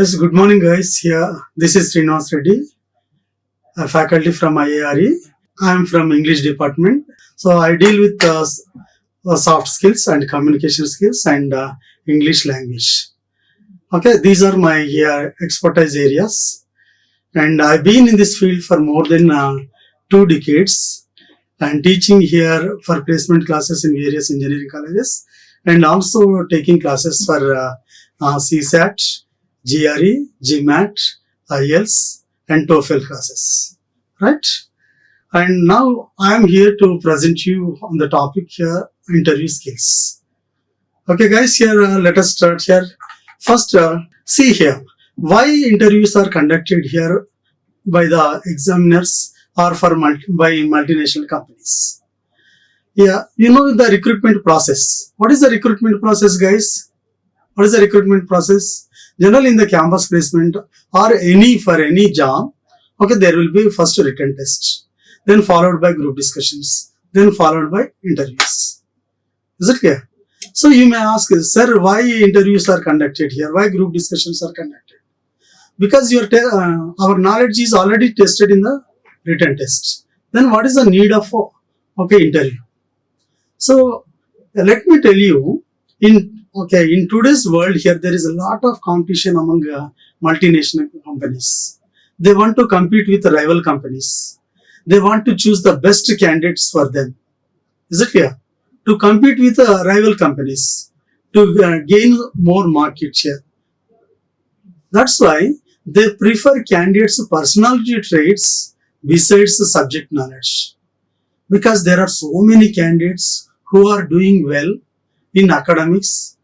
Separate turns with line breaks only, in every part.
Yes, good morning, guys. Here, this is Srinivas Reddy, a faculty from IARE. I am from English department. So I deal with soft skills and communication skills and English language. Okay, these are my expertise areas, and I've been in this field for more than 2 decades, and teaching here for placement classes in various engineering colleges, and also taking classes for CSAT, GRE, GMAT, IELTS, and TOEFL classes. Right? And now I am here to present you on the topic here, interview skills. Okay, guys, here let us start here. First, see here, why interviews are conducted here by the examiners or by multinational companies. Yeah, you know the recruitment process. What is the recruitment process, guys? What is the recruitment process? Generally, in the campus placement or for any job, okay, there will be first written test, then followed by group discussions, then followed by interviews. Is it clear? So you may ask, sir, why interviews are conducted here? Why group discussions are conducted? Because our knowledge is already tested in the written test. Then what is the need of interview? So let me tell you, in today's world here, there is a lot of competition among multinational companies. They want to compete with rival companies. They want to choose the best candidates for them. Is it clear? To compete with rival companies, to gain more market share. That's why they prefer candidates' personality traits besides the subject knowledge. Because there are so many candidates who are doing well in academics,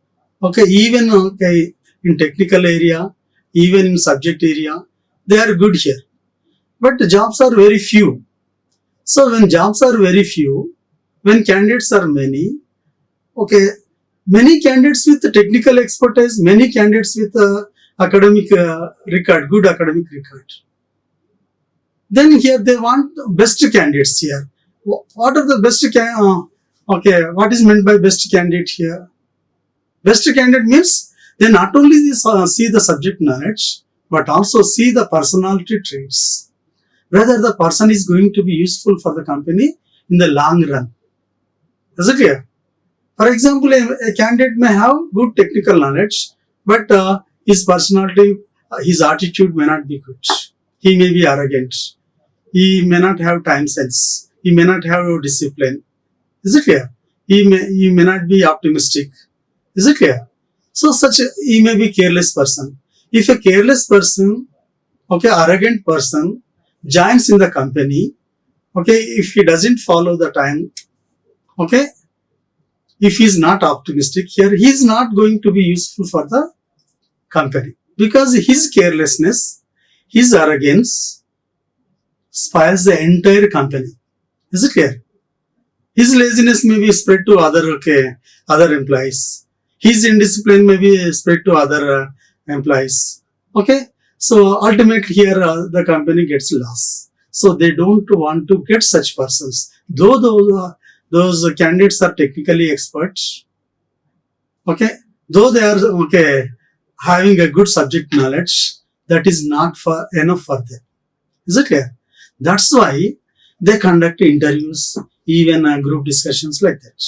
even in technical area, even in subject area, they are good here. But jobs are very few. So when jobs are very few, when candidates are many, many candidates with technical expertise, many candidates with academic record, good academic record. Then here they want best candidates here. What are the best what is meant by best candidate here? Best candidate means they not only see the subject knowledge, but also see the personality traits. Whether the person is going to be useful for the company in the long run. Is it clear? For example, a candidate may have good technical knowledge, but his personality, his attitude may not be good. He may be arrogant. He may not have time sense. He may not have discipline. Is it clear? He may not be optimistic. Is it clear? So he may be careless person. If a careless person, arrogant person joins in the company, if he doesn't follow the time, if he is not optimistic here, he is not going to be useful for the company because his carelessness, his arrogance spoils the entire company. Is it clear? His laziness may be spread to other employees. His indiscipline may be spread to other employees. So ultimately here the company gets loss. So they don't want to get such persons. Though those candidates are technically experts, though they are having a good subject knowledge, that is not enough for them. Is it clear? That's why they conduct interviews, even group discussions like that.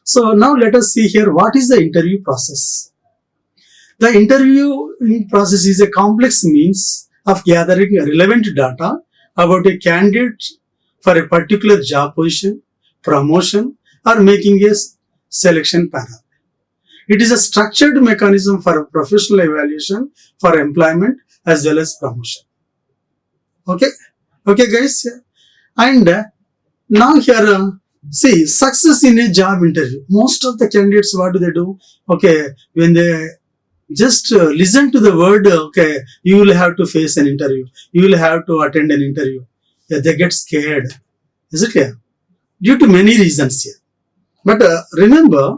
So now let us see here, what is the interview process? The interviewing process is a complex means of gathering relevant data about a candidate for a particular job position, promotion, or making a selection panel. It is a structured mechanism for professional evaluation for employment as well as promotion. Okay guys, and now here see, success in a job interview. Most of the candidates, what do? When they just listen to the word, you will have to face an interview, you will have to attend an interview, they get scared. Is it clear? Due to many reasons here. But remember,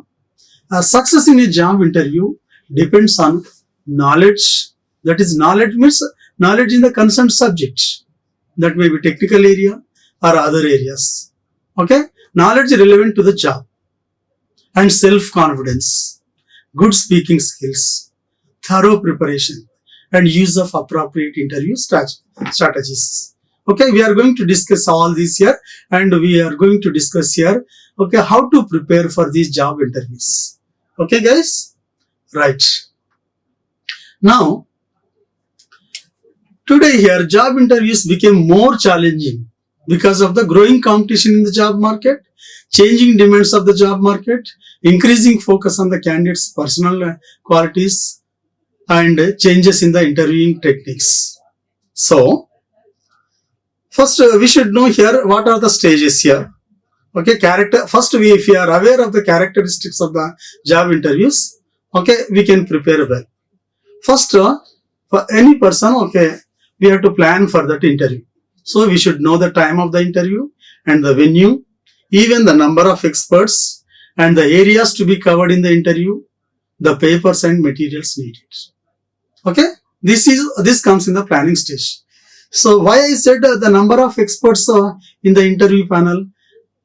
success in a job interview depends on knowledge. That is, knowledge means knowledge in the concerned subject. That may be technical area or other areas. Knowledge relevant to the job and self-confidence, good speaking skills, thorough preparation, and use of appropriate interview strategies. Okay, we are going to discuss all these here, and we are going to discuss here, okay, how to prepare for these job interviews. Okay, guys? Right. Now, today here, job interviews became more challenging because of the growing competition in the job market, changing demands of the job market, increasing focus on the candidate's personal qualities, and changes in the interviewing techniques. So, first we should know here what are the stages here. Okay, if we are aware of the characteristics of the job interviews, okay, we can prepare well. First, for any person, okay, we have to plan for that interview. So we should know the time of the interview and the venue, even the number of experts and the areas to be covered in the interview, the papers and materials needed. Okay, this comes in the planning stage. So why I said the number of experts in the interview panel?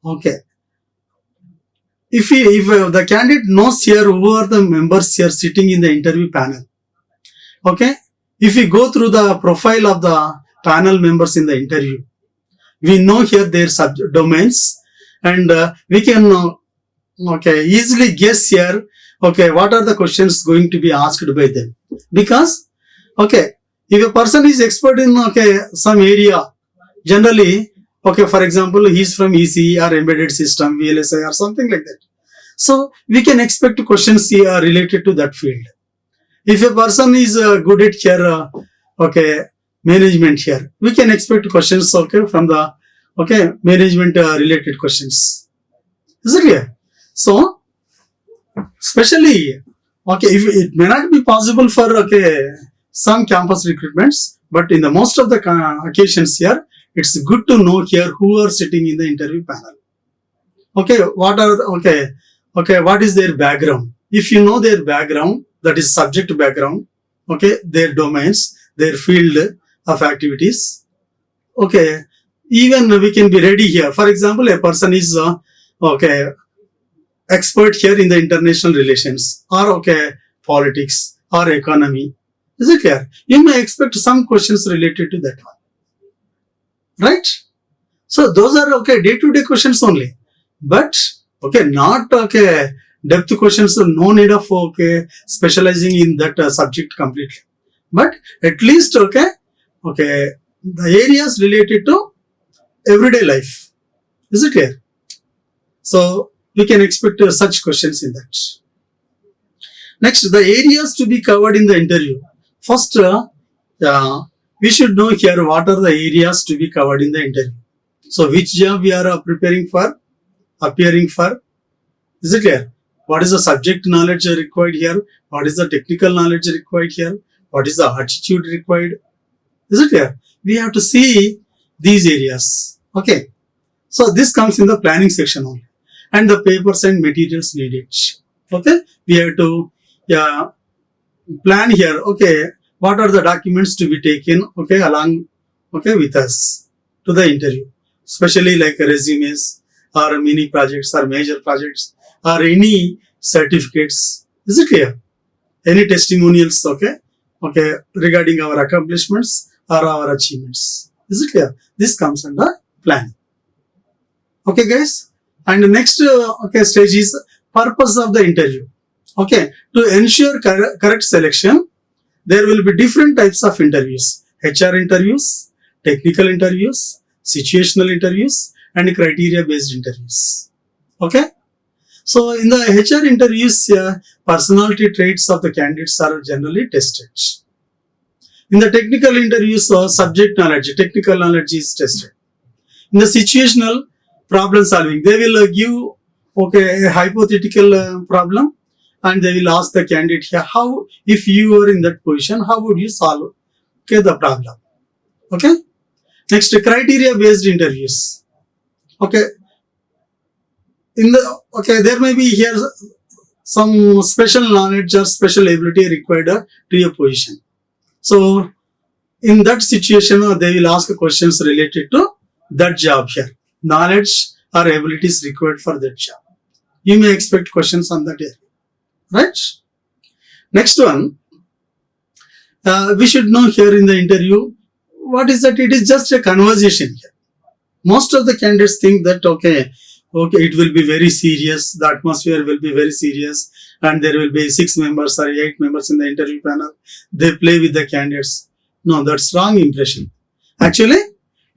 Okay, if the candidate knows here who are the members here sitting in the interview panel, okay, if we go through the profile of the panel members in the interview, we know here their subject domains, and we can okay, easily guess here, okay, what are the questions going to be asked by them. Because, okay, if a person is expert in, okay, some area, generally, okay, for example, he's from ECE or embedded system, VLSI or something like that. So we can expect questions here related to that field. If a person is good at here, okay, management here, we can expect questions, okay, from the, okay, management related questions. Is it clear? So, especially, okay, if it may not be possible for, okay, some campus recruitments, but in the most of the occasions here, it's good to know here who are sitting in the interview panel. Okay, what is their background? If you know their background, that is subject background, okay, their domains, their field of activities, okay, even we can be ready here. For example, a person is, okay, expert here in the international relations, or, okay, politics, or economy. Is it clear? You may expect some questions related to that one. Right? So those are, okay, day-to-day questions only. But, okay, not, okay, depth questions, no need of, okay, specializing in that subject completely. But at least, okay, the areas related to everyday life. Is it clear? So we can expect such questions in that. Next, the areas to be covered in the interview. First, we should know here what are the areas to be covered in the interview. So which job we are preparing for, appearing for. Is it clear? What is the subject knowledge required here? What is the technical knowledge required here? What is the attitude required? Is it clear? We have to see these areas. Okay. So this comes in the planning section only. And the papers and materials needed. Okay. We have to plan here. Okay. What are the documents to be taken, okay, along, okay, with us to the interview, especially like resumes or mini projects or major projects or any certificates. Is it clear? Any testimonials, okay, regarding our accomplishments or our achievements. Is it clear? This comes under planning. Okay, guys. And the next, okay, stage is purpose of the interview. Okay, to ensure correct selection, there will be different types of interviews. HR interviews, technical interviews, situational interviews, and criteria-based interviews. Okay? So, in the HR interviews, personality traits of the candidates are generally tested. In the technical interviews, subject knowledge, technical knowledge is tested. In the situational problem solving, they will give, okay, a hypothetical problem, and they will ask the candidate here, how, if you were in that position, how would you solve, okay, the problem. Okay. Next, criteria based interviews. Okay. There may be here some special knowledge or special ability required to your position. So in that situation, they will ask questions related to that job here. Knowledge or abilities required for that job. You may expect questions on that area. Right? Next one, We should know here in the interview, what is that? It is just a conversation here. Most of the candidates think that, okay, it will be very serious, the atmosphere will be very serious, and there will be 6 members or 8 members in the interview panel. They play with the candidates. No, that's wrong impression. Actually,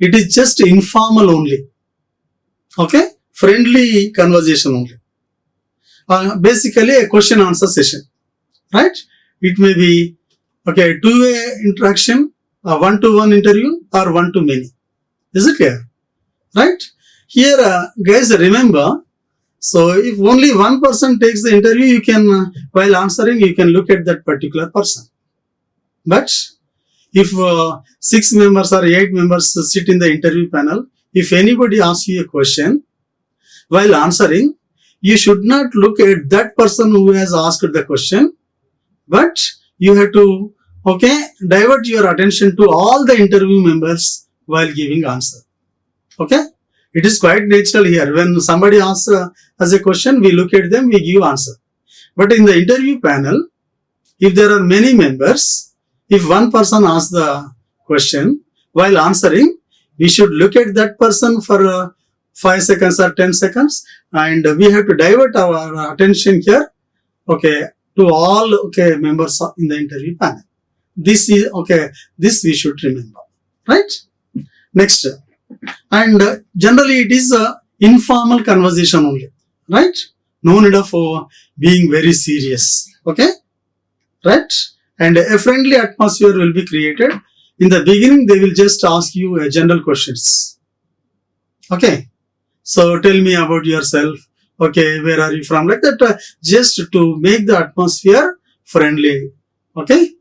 it is just informal only. Okay, friendly conversation only. Basically, a question answer session, right? It may be okay, two-way interaction, a one-to-one interview, or one-to-many. Is it clear? Right? Here, guys, remember, so if only one person takes the interview, you can, while answering, you can look at that particular person. But if 6 members or 8 members sit in the interview panel, if anybody asks you a question, while answering, you should not look at that person who has asked the question, but you have to, okay, divert your attention to all the interview members while giving answer. Okay, it is quite natural here. When somebody asks us a question, we look at them, we give answer. But in the interview panel, if there are many members, if one person asks the question, while answering, we should look at that person for 5 seconds or 10 seconds, and we have to divert our attention here, okay, to all, okay, members in the interview panel. This is, okay, this we should remember, right? Next. And generally it is a informal conversation only, right? No need of being very serious, okay, right? And a friendly atmosphere will be created. In the beginning, they will just ask you general questions. Okay, so tell me about yourself. Okay, where are you from? Like that, just to make the atmosphere friendly. Okay,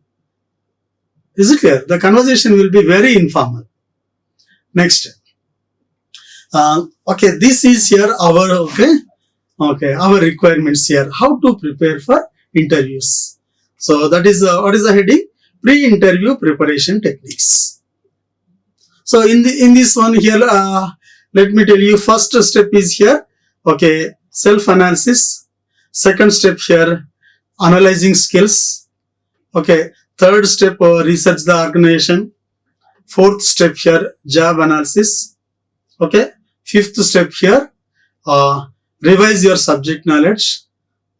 is it clear? The conversation will be very informal. Next. Okay, this is here our, our requirements here. How to prepare for interviews. So that is, what is the heading? Pre-interview preparation techniques. So in this one here, let me tell you, first step is here, okay, self-analysis. Second step here, analyzing skills. Okay, third step, research the organization. Fourth step here, job analysis. Okay, fifth step here, revise your subject knowledge.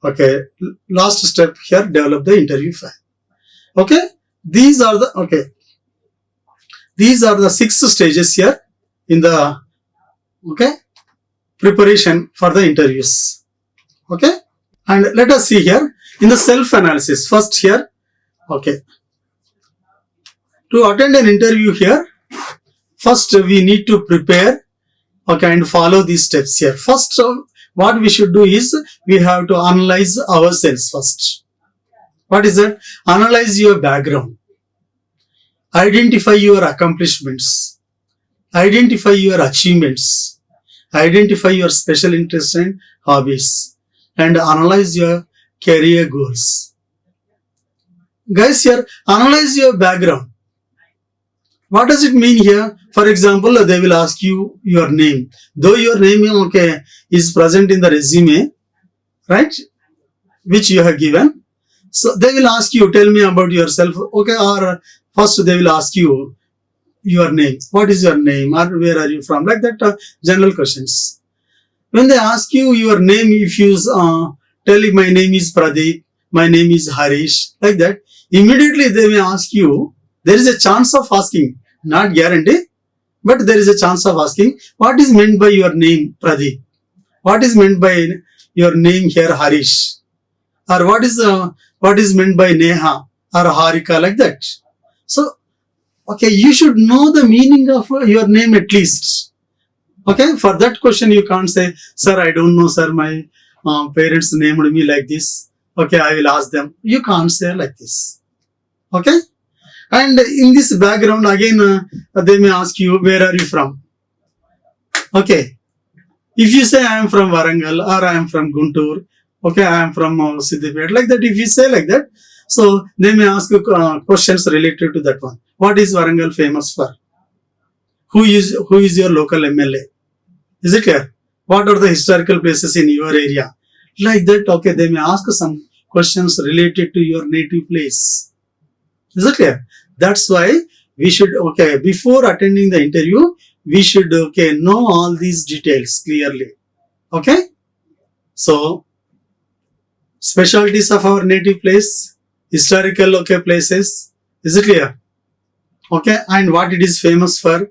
Okay, last step here, develop the interview file. Okay, these are the, these are the 6 stages here in the, preparation for the interviews. Okay, and let us see here in the self-analysis. First here, okay, to attend an interview here, first we need to prepare, okay, and follow these steps here. First, what we should do is we have to analyze ourselves first. What is that? Analyze your background. Identify your accomplishments. Identify your achievements. Identify your special interests and hobbies. And analyze your career goals. Guys, here, analyze your background. What does it mean here? For example, they will ask you your name. Though your name, okay, is present in the resume, right, which you have given. So they will ask you, tell me about yourself. Okay, or first they will ask you your name. What is your name? Or where are you from? Like that, general questions. When they ask you your name, if you tell my name is Pradeep, my name is Harish, like that, immediately they may ask you, there is a chance of asking, not guarantee, but there is a chance of asking, what is meant by your name, Pradeep? What is meant by your name here, Harish? Or what is meant by Neha or Harika, like that. So, okay, you should know the meaning of your name at least. Okay, for that question you can't say, sir, I don't know, sir, my parents named me like this. Okay, I will ask them. You can't say like this. Okay. And in this background, again, they may ask you, where are you from? Okay. If you say, I am from Warangal or I am from Guntur, okay, I am from Siddipet, like that, if you say like that, so they may ask you questions related to that one. What is Warangal famous for? Who is your local MLA? Is it clear? What are the historical places in your area? Like that, okay, they may ask some questions related to your native place. Is it clear? That's why we should, okay, before attending the interview, we should, okay, know all these details clearly. Okay? So, specialties of our native place, historical, okay, places. Is it clear? Okay, and what it is famous for,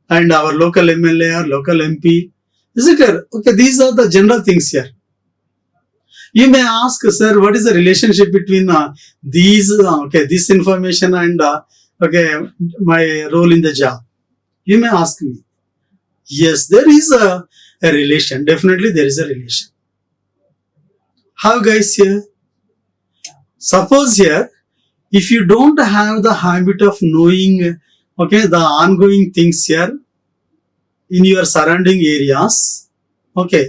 and our local MLA or local MP. Is it clear? Okay, these are the general things here. You may ask, sir, what is the relationship between these, okay, this information and, okay, my role in the job? You may ask me. Yes, there is a relation. Definitely there is a relation. How, guys, here? Suppose here, if you don't have the habit of knowing, okay, the ongoing things here in your surrounding areas, okay,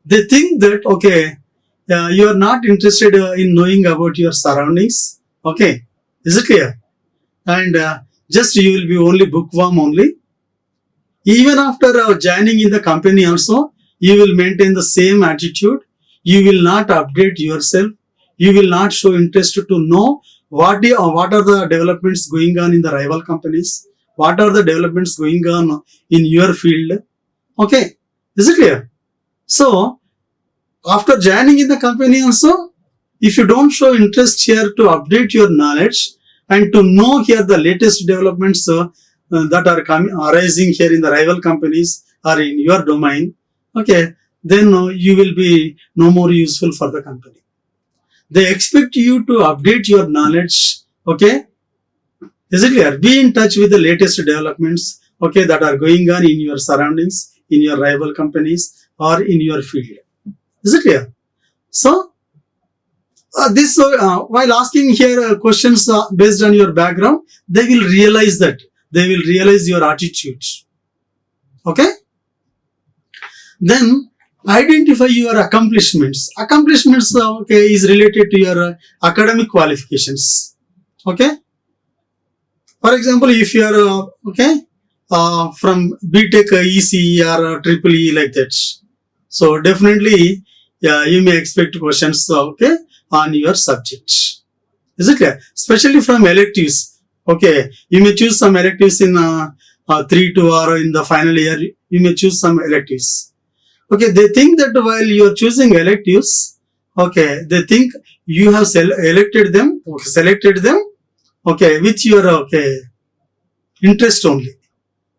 they think that, okay, you are not interested in knowing about your surroundings, okay, is it clear? And just you will be only bookworm only. Even after joining in the company also, you will maintain the same attitude. You will not update yourself. You will not show interest to know what are the developments going on in the rival companies. What are the developments going on in your field? Okay, is it clear? So, after joining in the company also, if you don't show interest here to update your knowledge and to know here the latest developments that are arising here in the rival companies or in your domain, okay, then you will be no more useful for the company. They expect you to update your knowledge, okay? Is it clear? Be in touch with the latest developments, okay, that are going on in your surroundings, in your rival companies or in your field. Is it clear? So, while asking here questions based on your background, they will realize that. They will realize your attitude. Okay? Then, identify your accomplishments. Accomplishments, okay, is related to your academic qualifications. Okay? For example, if you are, okay, from BTech, ECE or Triple E like that. So, definitely, yeah, you may expect questions, okay, on your subject. Is it clear? Especially from electives. Okay, you may choose some electives in 3-2 or in the final year. You may choose some electives. Okay, they think that while you are choosing electives, okay, they think you have selected them, okay, with your, okay, interest only.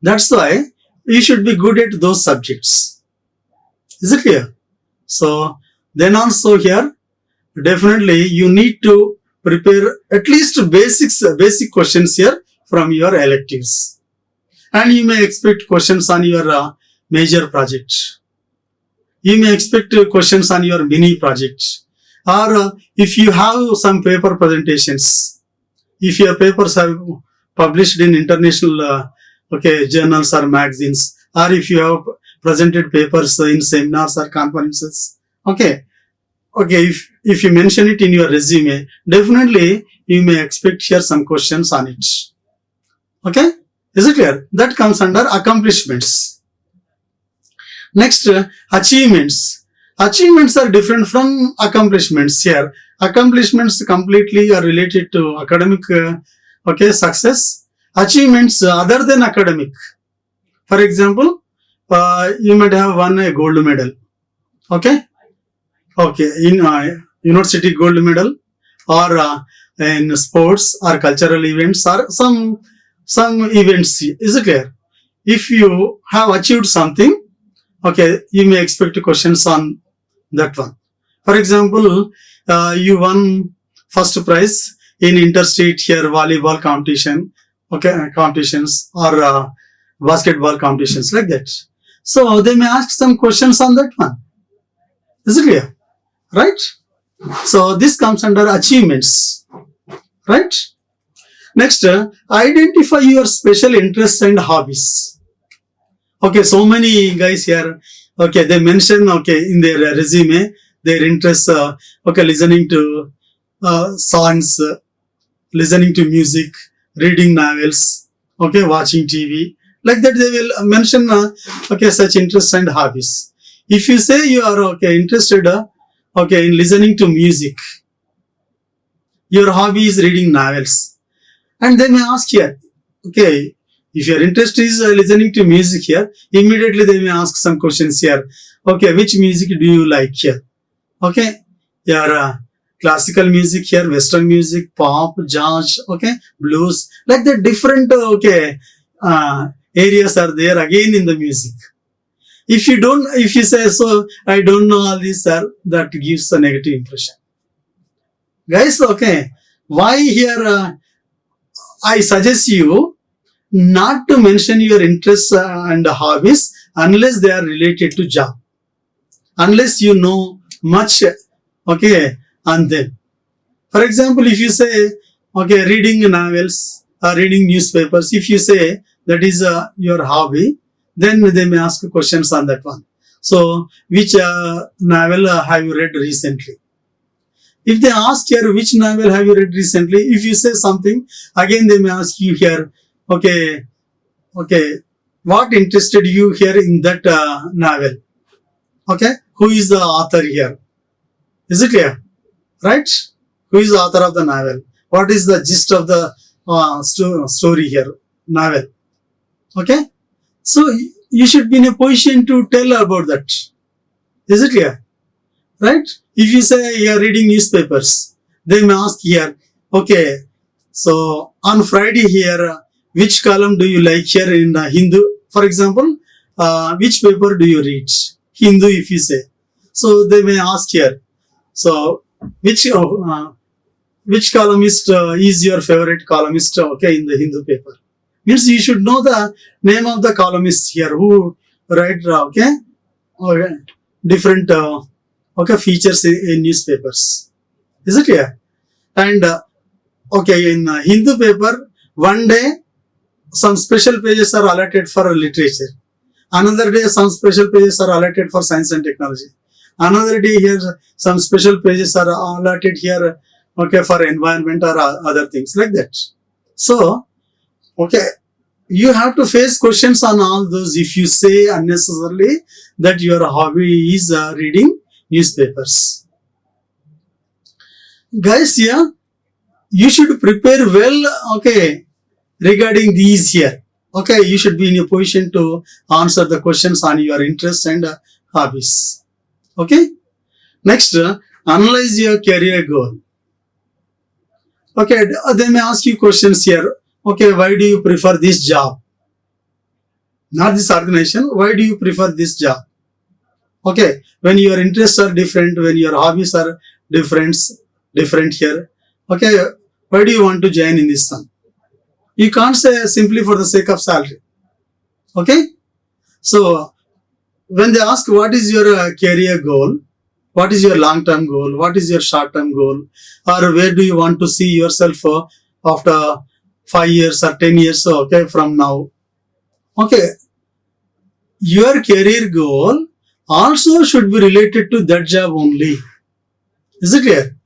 That's why you should be good at those subjects. Is it clear? So, then also here, definitely you need to prepare at least basic questions here from your electives. And you may expect questions on your major project. You may expect questions on your mini project. Or if you have some paper presentations, if your papers are published in international okay, journals or magazines, or if you have presented papers in seminars or conferences, okay, if you mention it in your resume, definitely you may expect here some questions on it. Okay, is it clear? That comes under accomplishments. Next, achievements. Achievements are different from accomplishments here. Accomplishments completely are related to academic okay, success. Achievements other than academic. For example, you might have won a gold medal. Okay, in university gold medal, or in sports or cultural events or some events. Is it clear? If you have achieved something, okay, you may expect questions on that one. For example, you won first prize in interstate here volleyball competition, okay, competitions or basketball competitions like that. So they may ask some questions on that one. Is it clear? Right? So this comes under achievements. Right? Next, identify your special interests and hobbies. Okay, so many guys here, okay, they mention, okay, in their resume, their interests, okay, listening to songs, listening to music, reading novels, okay, watching TV. Like that, they will mention, okay, such interests and hobbies. If you say you are, okay, interested, okay, in listening to music, your hobby is reading novels. And they may ask here, okay, if your interest is listening to music here, immediately they may ask some questions here. Okay, which music do you like here? Okay, your classical music here, western music, pop, jazz, okay, blues, like the different areas are there again in the music. If you say so, I don't know all this, sir, that gives a negative impression. Guys, okay, why here I suggest you not to mention your interests and hobbies unless they are related to job, unless you know much, okay, on them. For example, if you say, okay, reading novels or reading newspapers, if you say that is your hobby, then they may ask questions on that one. So, which novel have you read recently? If they ask here, which novel have you read recently? If you say something, again they may ask you here, okay, what interested you here in that novel? Okay, who is the author here? Is it clear? Right? Who is the author of the novel? What is the gist of the story here? Novel. Okay? So, you should be in a position to tell about that. Is it clear? Right? If you say you are reading newspapers, they may ask here, okay, so on Friday here, which column do you like here in Hindu? For example, which paper do you read? Hindu, if you say. So they may ask here, so which columnist is your favorite columnist, okay, in the Hindu paper? Means you should know the name of the columnists here who write, okay, different features in newspapers. Is it clear? And okay, in Hindu paper, one day some special pages are allotted for literature. Another day some special pages are allotted for science and technology. Another day here some special pages are allotted here, okay, for environment or other things like that. So, okay, you have to face questions on all those if you say unnecessarily that your hobby is reading newspapers. Guys, yeah, you should prepare well, okay, regarding these here. Okay, you should be in a position to answer the questions on your interests and hobbies. Okay, next, analyze your career goal. Okay, they may ask you questions here. Okay, why do you prefer this job? Not this organization, why do you prefer this job? Okay, when your interests are different, when your hobbies are different here. Okay, why do you want to join in this one? You can't say simply for the sake of salary. Okay, so when they ask what is your career goal, what is your long-term goal, what is your short-term goal, or where do you want to see yourself after 5 years or 10 years, okay, from now. Okay, your career goal also should be related to that job only. Is it clear?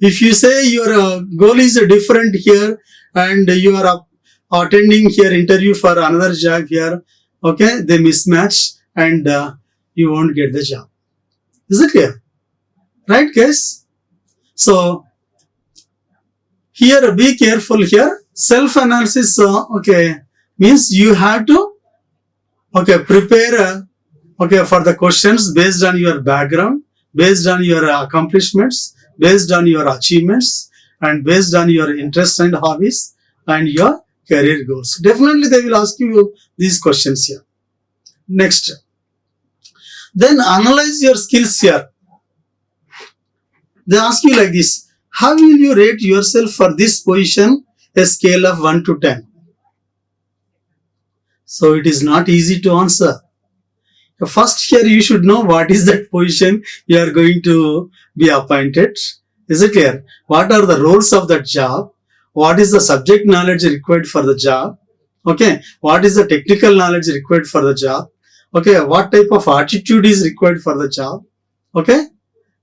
If you say your goal is different here and you are attending here interview for another job here, okay, they mismatch and you won't get the job. Is it clear? Right, guys? So, here be careful here. Self-analysis, okay, means you have to, okay, prepare, okay, for the questions based on your background, based on your accomplishments, based on your achievements, and based on your interests and hobbies and your career goals. Definitely they will ask you these questions here. Next. Then analyze your skills here. They ask you like this. How will you rate yourself for this position? A scale of 1 to 10. So it is not easy to answer. First here you should know what is that position you are going to be appointed. Is it clear? What are the roles of that job? What is the subject knowledge required for the job? Okay. What is the technical knowledge required for the job? Okay. What type of attitude is required for the job? Okay.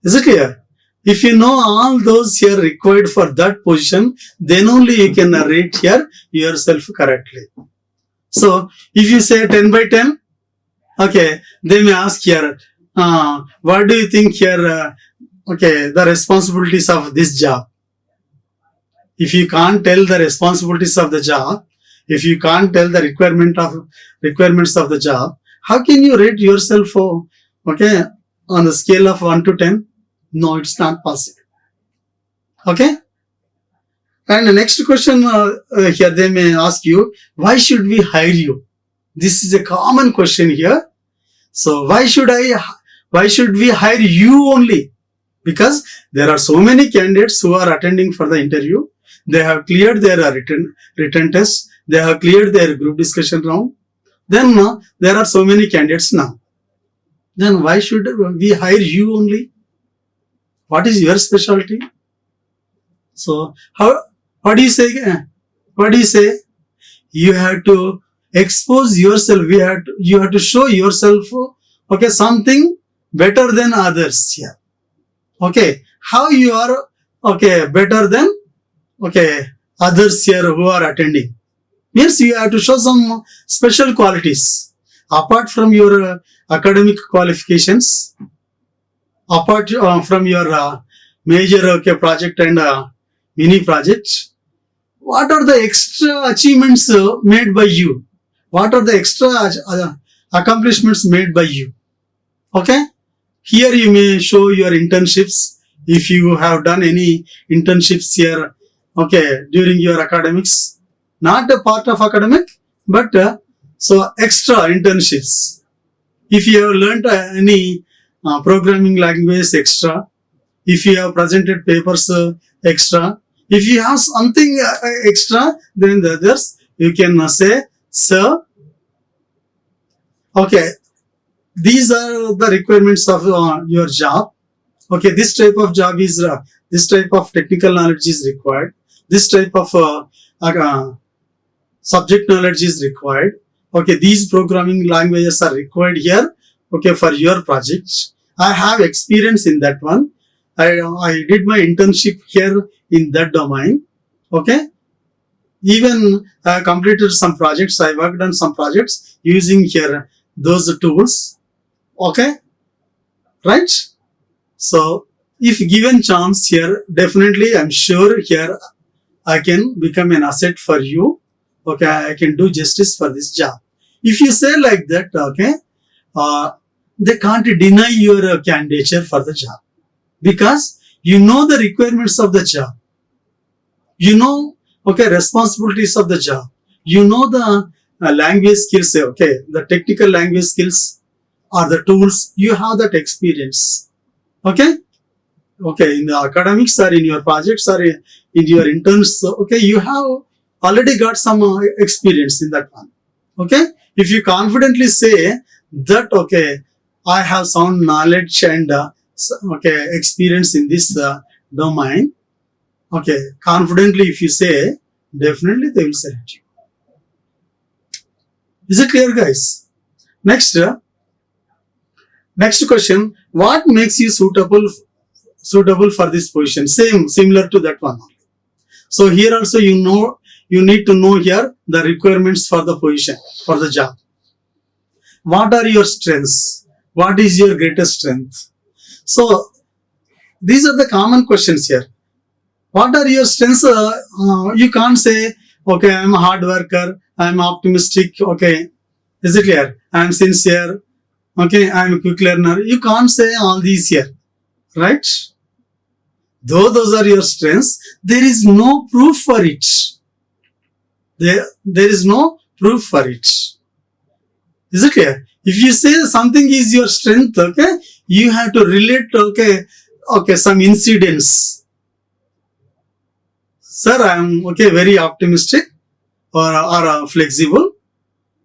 Is it clear? If you know all those here required for that position, then only you can rate here yourself correctly. So, if you say 10 by 10, okay, they may ask here, what do you think here, okay, the responsibilities of this job? if you can't tell the responsibilities of the job, if you can't tell the requirements of the job, how can you rate yourself okay, on the scale of 1 to 10? No, it's not possible. Okay. And the next question here they may ask you, why should we hire you? This is a common question here. So why should we hire you only? Because there are so many candidates who are attending for the interview. They have cleared their written test. They have cleared their group discussion round. Then there are so many candidates now. Then why should we hire you only? What is your specialty? So what do you say? What do you say? You have to expose yourself. You have to show yourself. Okay, something better than others here. Okay, how you are better than others here who are attending. Means you have to show some special qualities apart from your academic qualifications, apart from your major project and mini project. What are the extra achievements made by you? What are the extra accomplishments made by you? Okay, here you may show your internships if you have done any internships here. Okay, during your academics, not a part of academic, but so extra internships. If you have learned any programming language extra, if you have presented papers extra, if you have something extra than the others, you can say, sir, okay, these are the requirements of your job. Okay, this type of job is, this type of technical knowledge is required. This type of subject knowledge is required. Okay, these programming languages are required here. Okay, for your projects. I have experience in that one. I did my internship here in that domain. Okay. Even I completed some projects. I worked on some projects using here those tools. Okay. Right. So if given chance here, definitely I'm sure here I can become an asset for you. Okay. I can do justice for this job. If you say like that, okay, they can't deny your candidature for the job. Because you know the requirements of the job. You know, okay, responsibilities of the job. You know the language skills, okay, the technical language skills or the tools. You have that experience. Okay? Okay, in the academics or in your projects or in your interns, okay, you have already got some experience in that one. Okay? If you confidently say that, okay, I have sound knowledge and okay, experience in this domain. Okay, confidently if you say, definitely they will select you. Is it clear, guys? Next question. What makes you suitable for this position? Similar to that one. So here also you need to know here the requirements for the position, for the job. What are your strengths? What is your greatest strength? So these are the common questions here. What are your strengths? You can't say, okay, I'm a hard worker, I'm optimistic, okay, is it clear? I'm sincere, okay, I'm a quick learner. You can't say all these here, right? Though those are your strengths, there is no proof for it. There is no proof for it. Is it clear? If you say something is your strength, okay, you have to relate, okay, some incidents. Sir, I am, okay, very optimistic or flexible.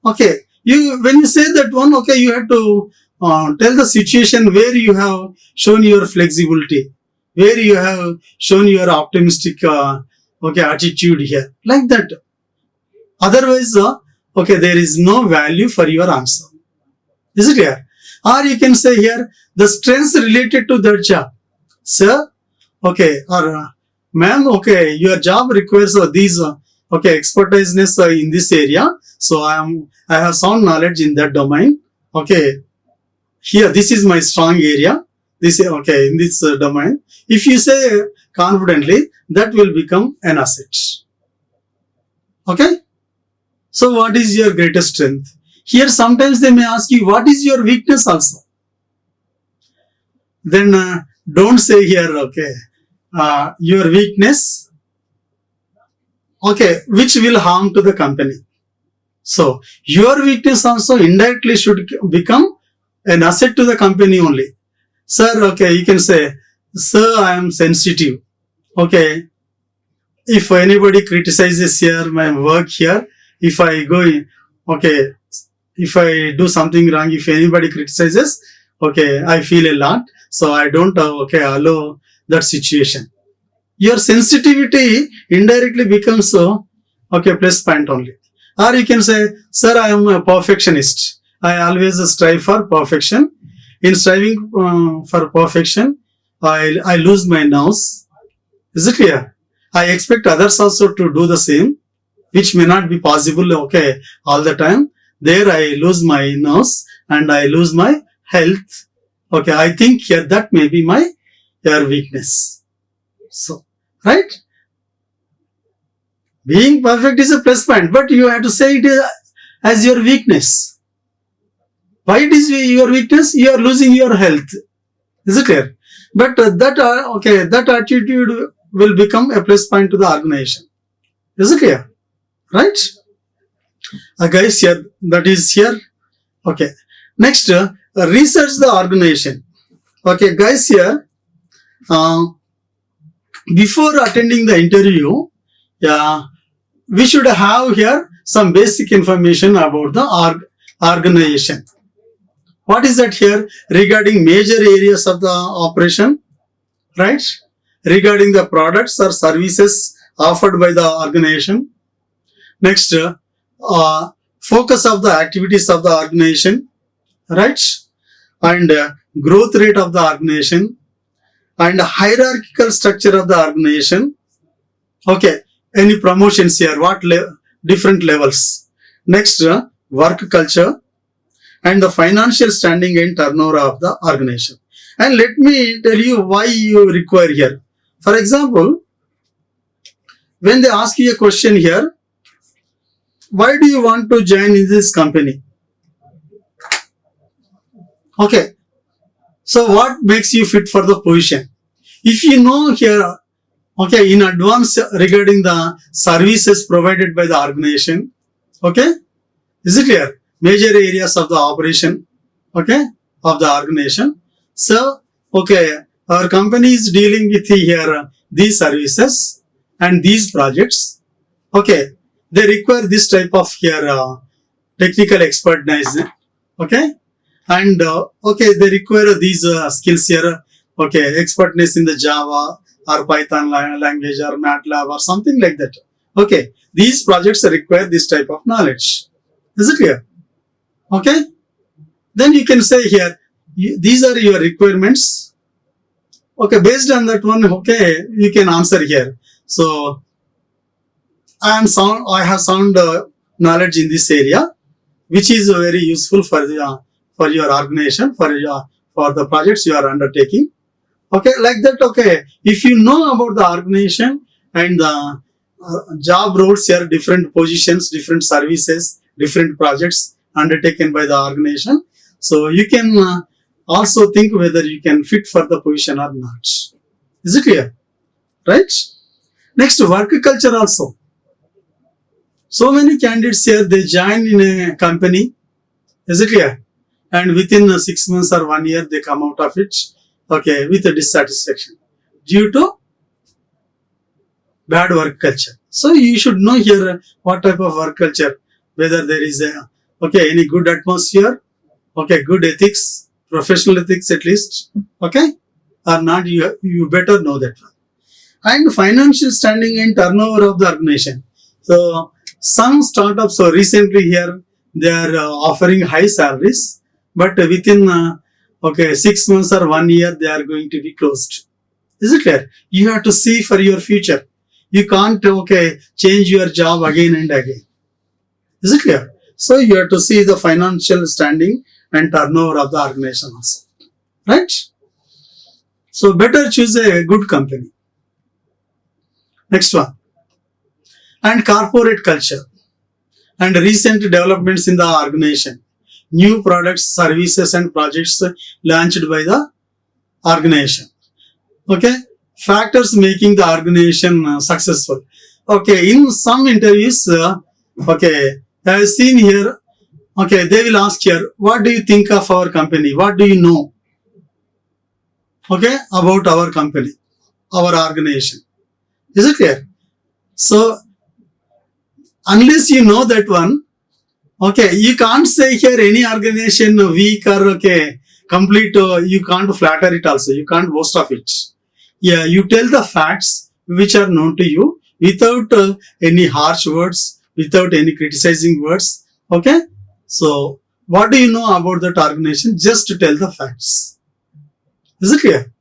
Okay, when you say that one, okay, you have to tell the situation where you have shown your flexibility, where you have shown your optimistic, okay, attitude here, like that. Otherwise, okay, there is no value for your answer. Is it clear? Or you can say here, the strengths related to that job. Sir, okay, or ma'am, okay, your job requires these, okay, expertiseness in this area. So I have sound knowledge in that domain. Okay, here, this is my strong area. This, okay, in this domain. If you say confidently, that will become an asset. Okay? So what is your greatest strength? Here sometimes they may ask you, what is your weakness also? Then don't say here, okay, your weakness, okay, which will harm to the company. So your weakness also indirectly should become an asset to the company only. Sir, okay, you can say, sir, I am sensitive. Okay, if anybody criticizes here my work here, if I go in, okay, if I do something wrong, if anybody criticizes, okay, I feel a lot. So I don't, okay, allow that situation. Your sensitivity indirectly becomes, okay, plus point only. Or you can say, sir, I am a perfectionist. I always strive for perfection. In striving for perfection, I lose my nerves. Is it clear? I expect others also to do the same, which may not be possible, okay, all the time. There I lose my nerves and I lose my health. Okay, I think here that may be my your weakness. So, right? Being perfect is a plus point, but you have to say it as your weakness. Why it is your weakness? You are losing your health. Is it clear? But that attitude will become a plus point to the organization. Is it clear? Right? Guys, here, that is here. Okay. Next, research the organization. Okay, guys, here, before attending the interview, yeah, we should have here some basic information about the organization. What is that here? Regarding major areas of the operation, right? Regarding the products or services offered by the organization. Next, focus of the activities of the organization, right? And growth rate of the organization and hierarchical structure of the organization. Okay, any promotions here, what different levels. Next, work culture and the financial standing and turnover of the organization. And let me tell you why you require here. For example, when they ask you a question here, why do you want to join in this company? Okay, so what makes you fit for the position? If you know here, okay, in advance regarding the services provided by the organization, okay, is it clear? Major areas of the operation, okay, of the organization. So, okay, our company is dealing with here these services and these projects. Okay, they require this type of here technical expertise. Okay, and okay, they require these skills here. Okay, expertness in the Java or Python language or MATLAB or something like that. Okay, these projects require this type of knowledge. Is it clear? Okay, then you can say here, these are your requirements. Okay, based on that one, okay, you can answer here. So, I have sound knowledge in this area, which is very useful for your organization, for the projects you are undertaking. Okay, like that. Okay, if you know about the organization and the job roles here, different positions, different services, different projects undertaken by the organization, so you can also think whether you can fit for the position or not. Is it clear? Right? Next, work culture also. So many candidates here, they join in a company. Is it clear? And within 6 months or 1 year, they come out of it, okay, with a dissatisfaction due to bad work culture. So you should know here what type of work culture, whether there is any good atmosphere, okay, good ethics, professional ethics at least, okay, or not, you better know that one. And financial standing and turnover of the organization. So some startups, so recently here, they are offering high salaries, but within 6 months or 1 year, they are going to be closed. Is it clear? You have to see for your future. You can't, change your job again and again. Is it clear? So you have to see the financial standing and turnover of the organization also. Right? So better choose a good company. Next one. And corporate culture and recent developments in the organization. New products, services and projects launched by the organization. Okay. Factors making the organization successful. Okay. In some interviews, okay, I have seen here, okay, they will ask here, what do you think of our company? What do you know? Okay, about our company, our organization. Is it clear? So, unless you know that one, okay, you can't say here any organization weak or okay, complete, you can't flatter it also, you can't boast of it. Yeah, you tell the facts which are known to you without any harsh words, without any criticizing words. Okay, so what do you know about that organization? Just to tell the facts. Is it clear?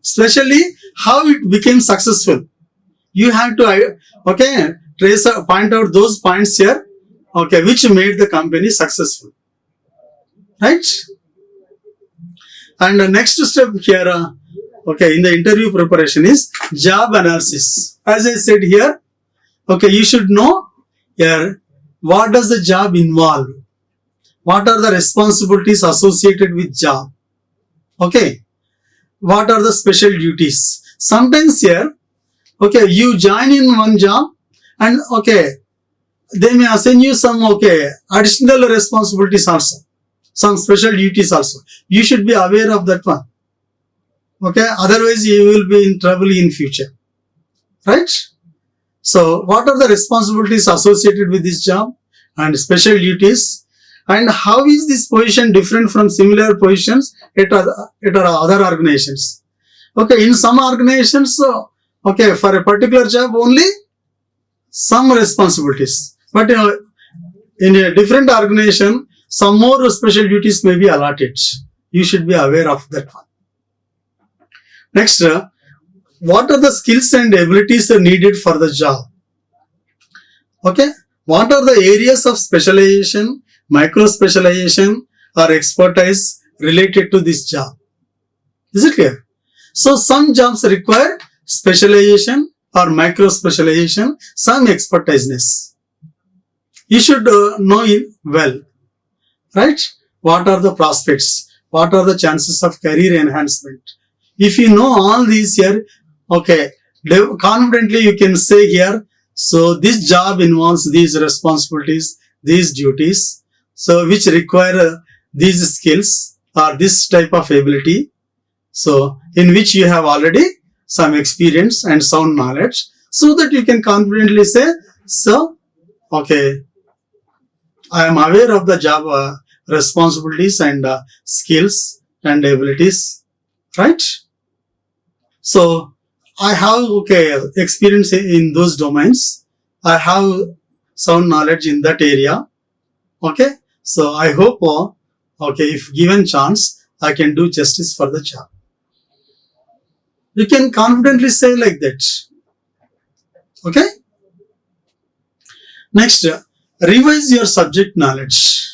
Especially how it became successful. You have to, okay, point out those points here, okay, which made the company successful. Right? And the next step here, okay, in the interview preparation is job analysis. As I said here, okay, you should know here what does the job involve? What are the responsibilities associated with job? Okay, what are the special duties? Sometimes here, okay, you join in one job and okay, they may assign you some okay additional responsibilities also, some special duties also. You should be aware of that one. Okay, otherwise you will be in trouble in future. Right? So, what are the responsibilities associated with this job and special duties? And how is this position different from similar positions at other organizations? Okay, in some organizations, okay, for a particular job only some responsibilities. But in a different organization, some more special duties may be allotted. You should be aware of that one. Next, what are the skills and abilities needed for the job? Okay, what are the areas of specialization, micro specialization or expertise related to this job? Is it clear? So some jobs require specialization or micro specialization, some expertiseness. You should know it well, right? What are the prospects? What are the chances of career enhancement? If you know all these here, okay, confidently you can say here, so this job involves these responsibilities, these duties, so which require these skills or this type of ability, so in which you have already some experience and sound knowledge, so that you can confidently say, so, okay, I am aware of the job responsibilities and skills and abilities, right? So, I have, okay, experience in those domains. I have sound knowledge in that area. Okay. So, I hope, okay, if given chance, I can do justice for the job. You can confidently say like that. Okay. Next, revise your subject knowledge.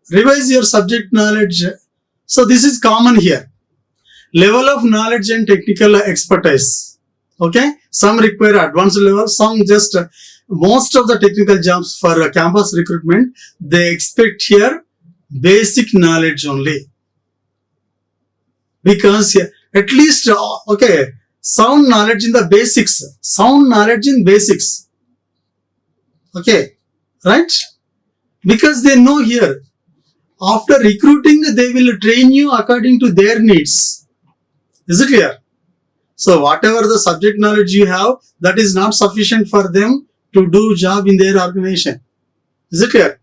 Revise your subject knowledge. So, this is common here. Level of knowledge and technical expertise. Okay. Some require advanced level, some just, most of the technical jobs for campus recruitment, they expect here basic knowledge only. Because at least, okay, sound knowledge in the basics. Sound knowledge in basics. Okay. Right? Because they know here, after recruiting, they will train you according to their needs. Is it clear? So whatever the subject knowledge you have, that is not sufficient for them to do job in their organization. Is it clear?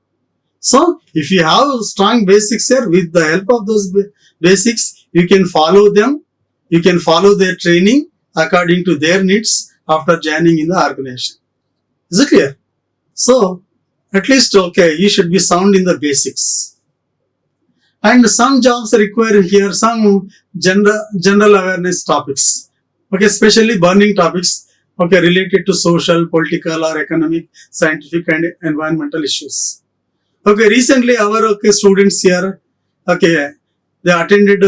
So if you have strong basics here, with the help of those basics, you can follow them. You can follow their training according to their needs after joining in the organization. Is it clear? So at least, okay, you should be sound in the basics. And some jobs require here some general awareness topics. Okay, especially burning topics, okay, related to social, political or economic, scientific and environmental issues. Okay, recently our students here, okay, they attended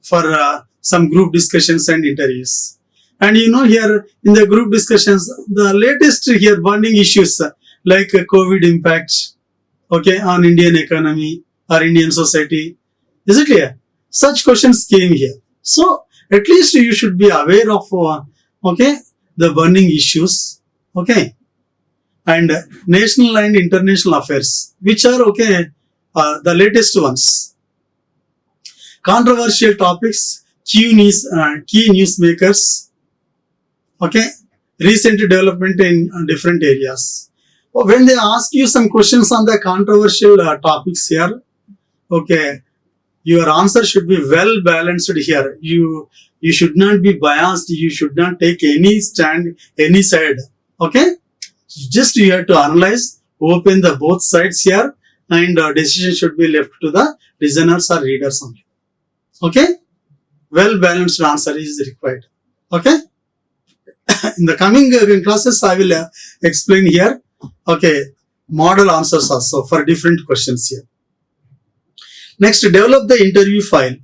for some group discussions and interviews. And here in the group discussions, the latest here burning issues like COVID impact, okay, on Indian economy or Indian society. Is it clear? Such questions came here. So at least you should be aware of, okay, the burning issues, okay, and national and international affairs, which are, okay, the latest ones. Controversial topics, key newsmakers, okay, recent development in different areas. When they ask you some questions on the controversial topics here, okay, your answer should be well balanced here. You should not be biased. You should not take any stand, any side. Okay, just you have to analyze, open the both sides here, and decision should be left to the listeners or readers only. Okay, well balanced answer is required. Okay, in the coming classes I will explain here. Okay, model answers also for different questions here. Next, develop the interview file.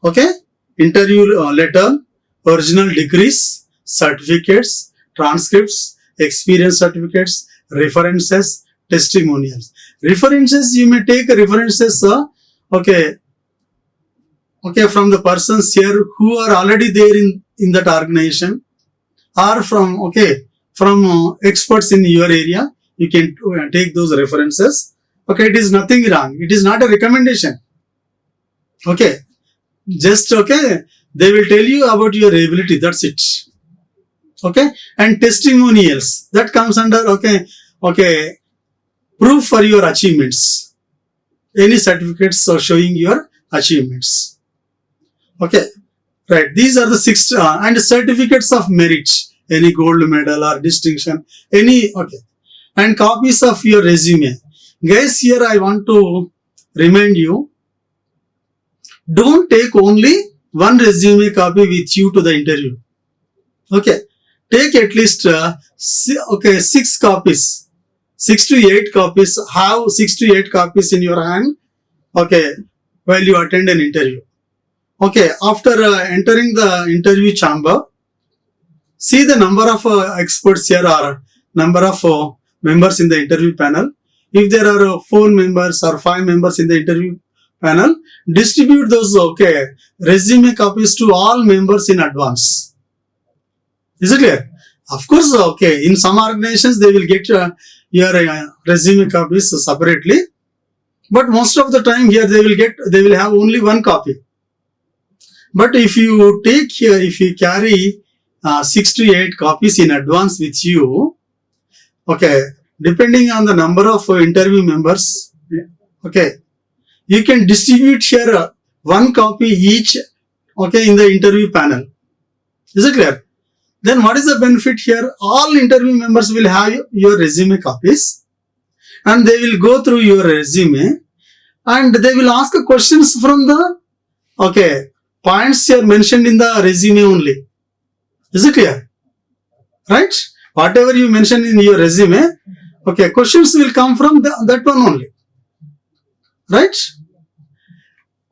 Okay, interview letter, original degrees, certificates, transcripts, experience certificates, references, testimonials. References, you may take references, okay, from the persons here who are already there in that organization, or from, okay, from experts in your area. You can take those references. Okay, it is nothing wrong. It is not a recommendation. Okay, just, okay, they will tell you about your ability. That's it. Okay, and testimonials, that comes under, okay, proof for your achievements. Any certificates showing your achievements. Okay, right. These are the 6 and certificates of merit. Any gold medal or distinction, any, okay, and copies of your resume. Guys, here I want to remind you, don't take only one resume copy with you to the interview. Okay, take at least 6 copies, 6 to 8 copies. Have 6 to 8 copies in your hand. Okay, while you attend an interview. Okay, after entering the interview chamber, see the number of experts here or number of members in the interview panel. If there are 4 members or 5 members in the interview panel, distribute those, okay, resume copies to all members in advance. Is it clear? Of course, okay, in some organizations they will get your resume copies separately, but most of the time here they will have only one copy. But if you take here, if you carry 6 to 8 copies in advance with you, okay, depending on the number of interview members, okay, you can distribute here 1 copy each, okay, in the interview panel. Is it clear? Then what is the benefit here? All interview members will have your resume copies, and they will go through your resume, and they will ask questions from the, okay, points here mentioned in the resume only. Is it clear? Right? Whatever you mention in your resume, okay, questions will come from that one only. Right?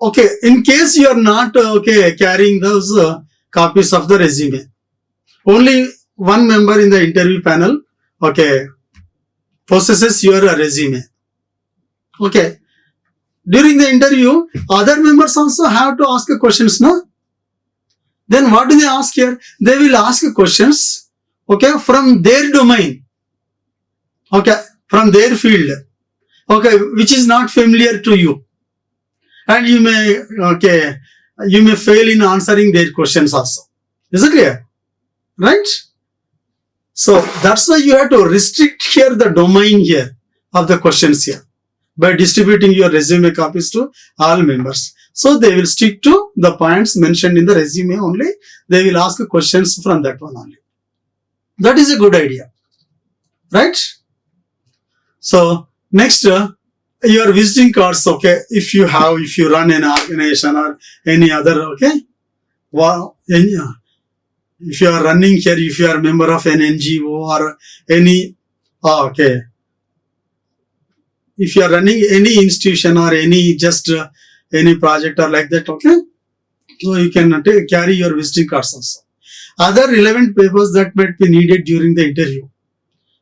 Okay, in case you are not, okay, carrying those copies of the resume, only one member in the interview panel, okay, possesses your resume. Okay. During the interview, other members also have to ask questions, no? Then what do they ask here? They will ask questions, okay, from their domain, okay, from their field, okay, which is not familiar to you. And you may, okay, you may fail in answering their questions also. Is it clear? Right? So that's why you have to restrict here the domain here of the questions here by distributing your resume copies to all members. So they will stick to the points mentioned in the resume only. They will ask questions from that one only. That is a good idea. Right? So next, your visiting cards, okay, if you run an organization or any other, okay, well, if you are running here, if you are a member of an NGO or any, okay, if you are running any institution or any just any project or like that, okay, so you can carry your visiting cards also. other relevant papers that might be needed during the interview.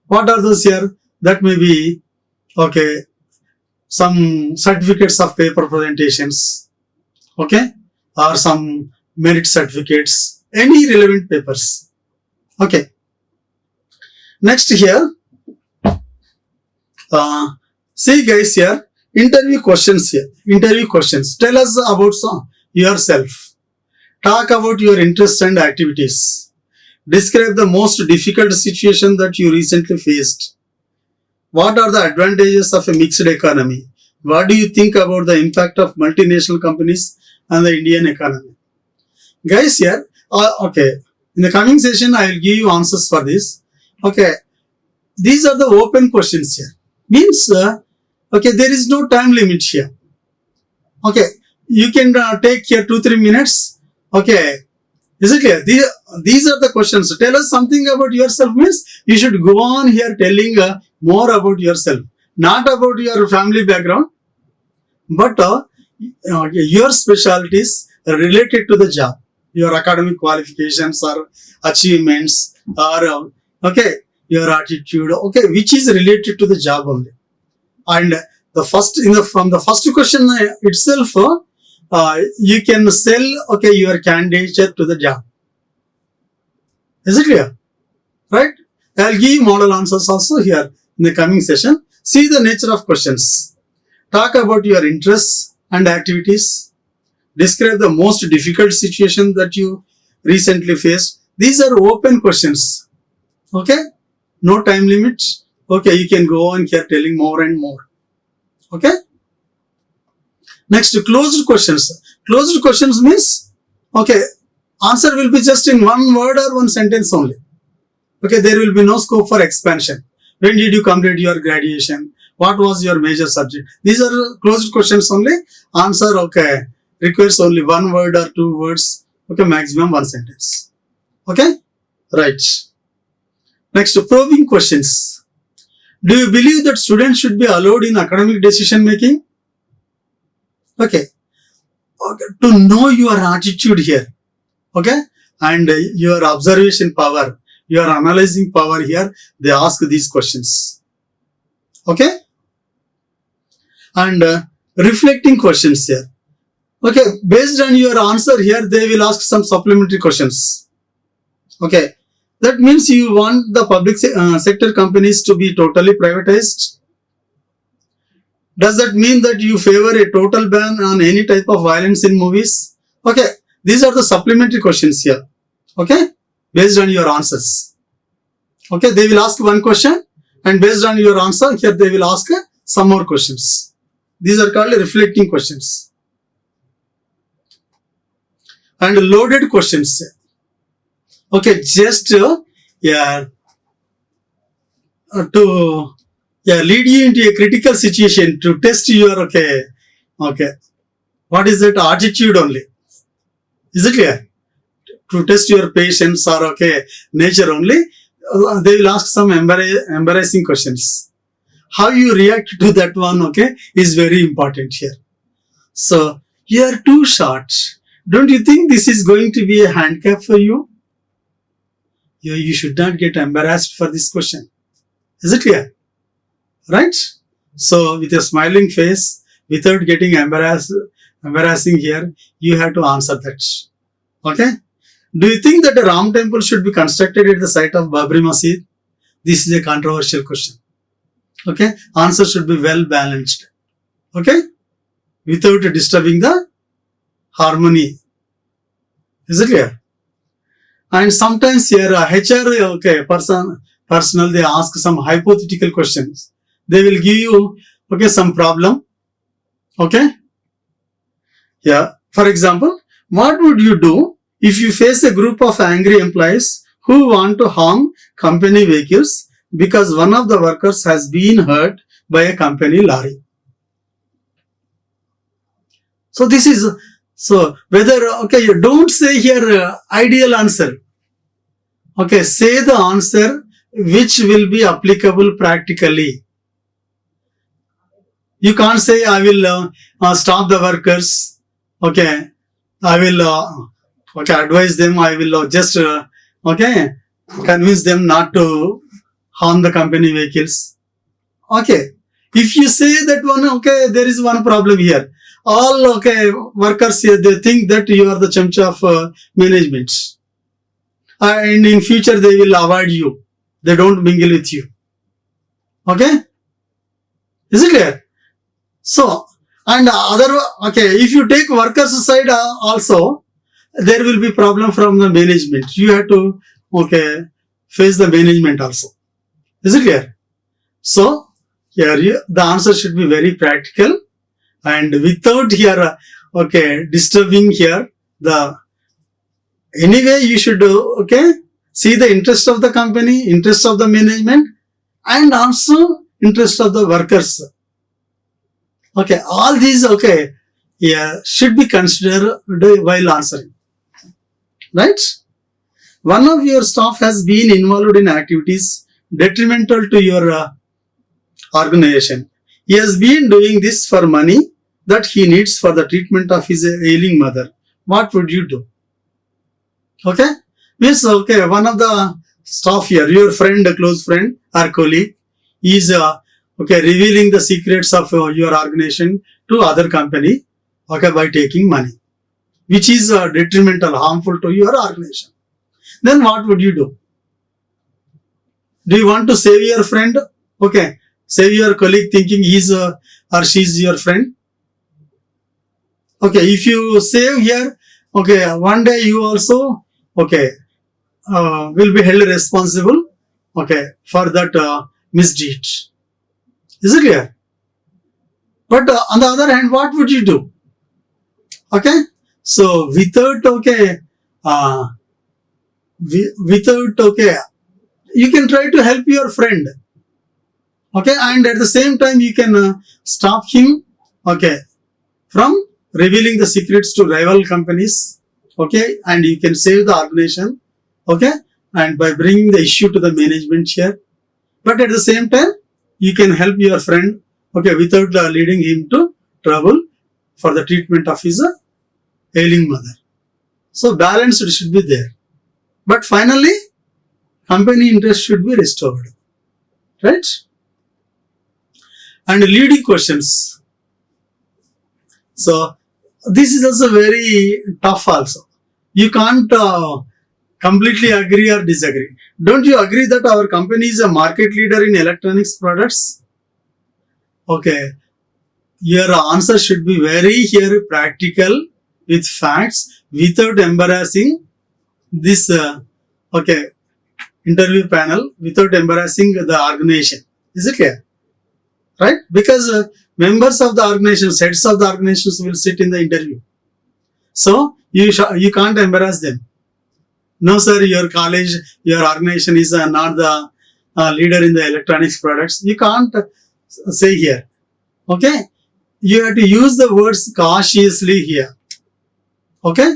What are those here? That may be, okay, some certificates of paper presentations, okay, or some merit certificates, any relevant papers. Okay. Next here, see guys here, interview questions here. Interview questions. Tell us about yourself. Talk about your interests and activities. Describe the most difficult situation that you recently faced. What are the advantages of a mixed economy? What do you think about the impact of multinational companies on the Indian economy? Guys here, okay, in the coming session I will give you answers for this. Okay, these are the open questions here. Means, okay, there is no time limit here. Okay, you can take here 2-3 minutes. Okay, is it clear? These are the questions. Tell us something about yourself means you should go on here telling more about yourself. Not about your family background, but your specialties related to the job. Your academic qualifications or achievements or, okay, your attitude, okay, which is related to the job only. And the first, from the first question itself, you can sell, okay, your candidature to the job. Is it clear? Right? I'll give you model answers also here in the coming session. See the nature of questions. Talk about your interests and activities. Describe the most difficult situation that you recently faced. These are open questions. Okay? No time limits. Okay, you can go on here telling more and more. Okay? Next, closed questions. Closed questions means, okay, answer will be just in one word or one sentence only. Okay, there will be no scope for expansion. When did you complete your graduation? What was your major subject? These are closed questions only. Answer, okay, requires only one word or 2 words. Okay, maximum one sentence. Okay, right. Next, probing questions. Do you believe that students should be allowed in academic decision making? Okay, to know your attitude here, okay, and your observation power, your analyzing power here, they ask these questions. Okay, and reflecting questions here. Okay, based on your answer here, they will ask some supplementary questions. Okay, that means you want the public sector companies to be totally privatized. Does that mean that you favor a total ban on any type of violence in movies? Okay, these are the supplementary questions here. Okay, based on your answers. Okay, they will ask one question and based on your answer, here they will ask some more questions. These are called reflecting questions. And loaded questions. Okay, just to lead you into a critical situation to test your, okay, what is that attitude only? Is it clear? To test your patience or, okay, nature only, they will ask some embarrassing questions. How you react to that one, okay, is very important here. So, you are too short. Don't you think this is going to be a handicap for you? You should not get embarrassed for this question. Is it clear? Right? So, with a smiling face, without getting embarrassing here, you have to answer that. Okay? Do you think that a Ram temple should be constructed at the site of Babri Masjid? This is a controversial question. Okay? Answer should be well balanced. Okay? Without disturbing the harmony. Is it clear? And sometimes here HR, okay, personal, they ask some hypothetical questions. They will give you, okay, some problem. Okay? Yeah. For example, what would you do if you face a group of angry employees who want to harm company vehicles because one of the workers has been hurt by a company lorry? So this is, so whether, okay, you don't say here ideal answer. Okay, say the answer which will be applicable practically. You can't say I will stop the workers. Okay, I will okay, advise them. I will just Okay, convince them not to harm the company vehicles. Okay, if you say that one, okay, there is one problem here. All okay workers here, they think that you are the chamcha of management, and in future they will avoid you. They don't mingle with you. Okay, is it clear? So, and other, okay, if you take workers side also, there will be problem from the management. You have to, okay, face the management also. Is it clear? So, here the answer should be very practical and without here, okay, disturbing here the, anyway you should, okay, see the interest of the company, interest of the management and also interest of the workers. Okay, all these, okay, yeah, should be considered while answering. Right? One of your staff has been involved in activities detrimental to your organization. He has been doing this for money that he needs for the treatment of his ailing mother. What would you do? Okay? Means, okay, one of the staff here, your friend, a close friend or colleague, is okay, revealing the secrets of your organization to other company, okay, by taking money, which is detrimental, harmful to your organization. Then what would you do? Do you want to save your friend? Okay, save your colleague thinking he's or she's your friend. Okay, if you save here, okay, one day you also, okay, will be held responsible, okay, for that misdeed. Is it clear? But on the other hand, what would you do? Okay, so without, okay, without, okay, you can try to help your friend. Okay, and at the same time you can stop him, okay, from revealing the secrets to rival companies. Okay, and you can save the organization. Okay, and by bringing the issue to the management here. But at the same time, you can help your friend, okay, without leading him to trouble for the treatment of his ailing mother. So balance should be there. But finally, company interest should be restored. Right? And leading questions. So this is also very tough also. You can't completely agree or disagree. Don't you agree that our company is a market leader in electronics products? Okay. Your answer should be very here practical with facts without embarrassing this okay, interview panel, without embarrassing the organization. Is it clear? Right? Because members of the organization, heads of the organizations will sit in the interview. So you can't embarrass them. No, sir, your college, your organization is not the leader in the electronics products. You can't say here. Okay? You have to use the words cautiously here. Okay?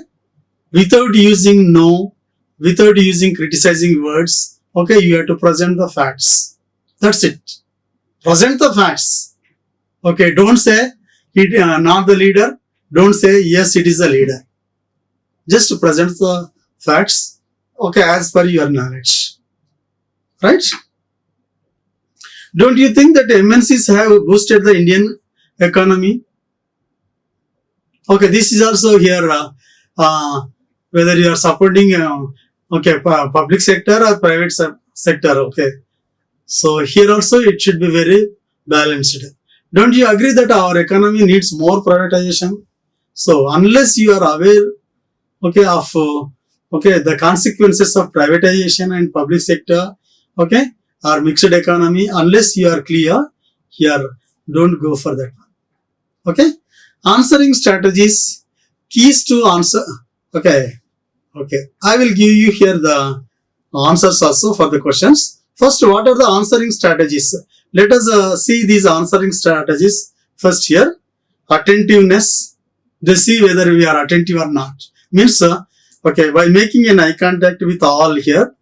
Without using no, without using criticizing words. Okay? You have to present the facts. That's it. Present the facts. Okay? Don't say it not the leader. Don't say yes, it is the leader. Just present the facts. Okay, as per your knowledge. Right? Don't you think that MNCs have boosted the Indian economy? Okay, this is also here whether you are supporting okay, public sector or private sector. Okay, so here also it should be very balanced. Don't you agree that our economy needs more privatization? So unless you are aware, okay, of okay, the consequences of privatization and public sector, okay, or mixed economy, unless you are clear here, don't go for that one. Okay, answering strategies, keys to answer. Okay, I will give you here the answers also for the questions. First, what are the answering strategies? Let us see these answering strategies first here. Attentiveness, they see whether we are attentive or not. Means, okay, by making an eye contact with all here,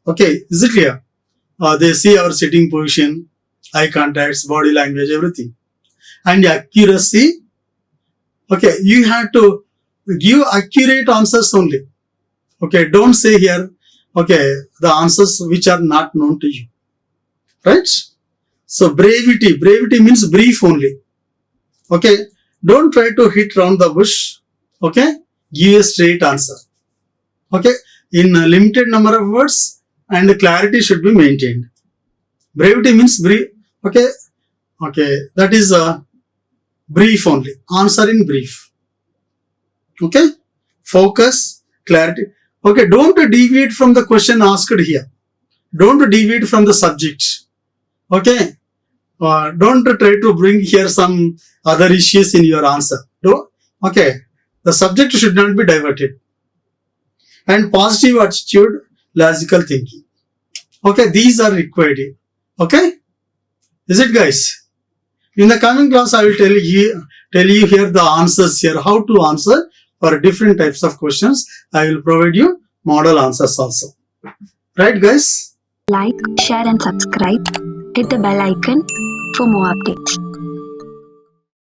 okay, is it clear? They see our sitting position, eye contacts, body language, everything. And accuracy, okay, you have to give accurate answers only. Okay, don't say here, okay, the answers which are not known to you, right? So brevity means brief only. Okay, don't try to hit round the bush. Okay, give a straight answer. Okay, in a limited number of words, and clarity should be maintained. Brevity means brief. Okay, that is brief only. Answer in brief. Okay, focus, clarity. Okay, don't deviate from the question asked here. Don't deviate from the subject. Okay, don't try to bring here some other issues in your answer. Okay, the subject should not be diverted. And positive attitude, logical thinking. Okay, these are required here. Okay, is it, guys? In the coming class, I will tell you here the answers here, how to answer for different types of questions. I will provide you model answers also. Right, guys?
Like, share and subscribe. Hit the bell icon for more updates.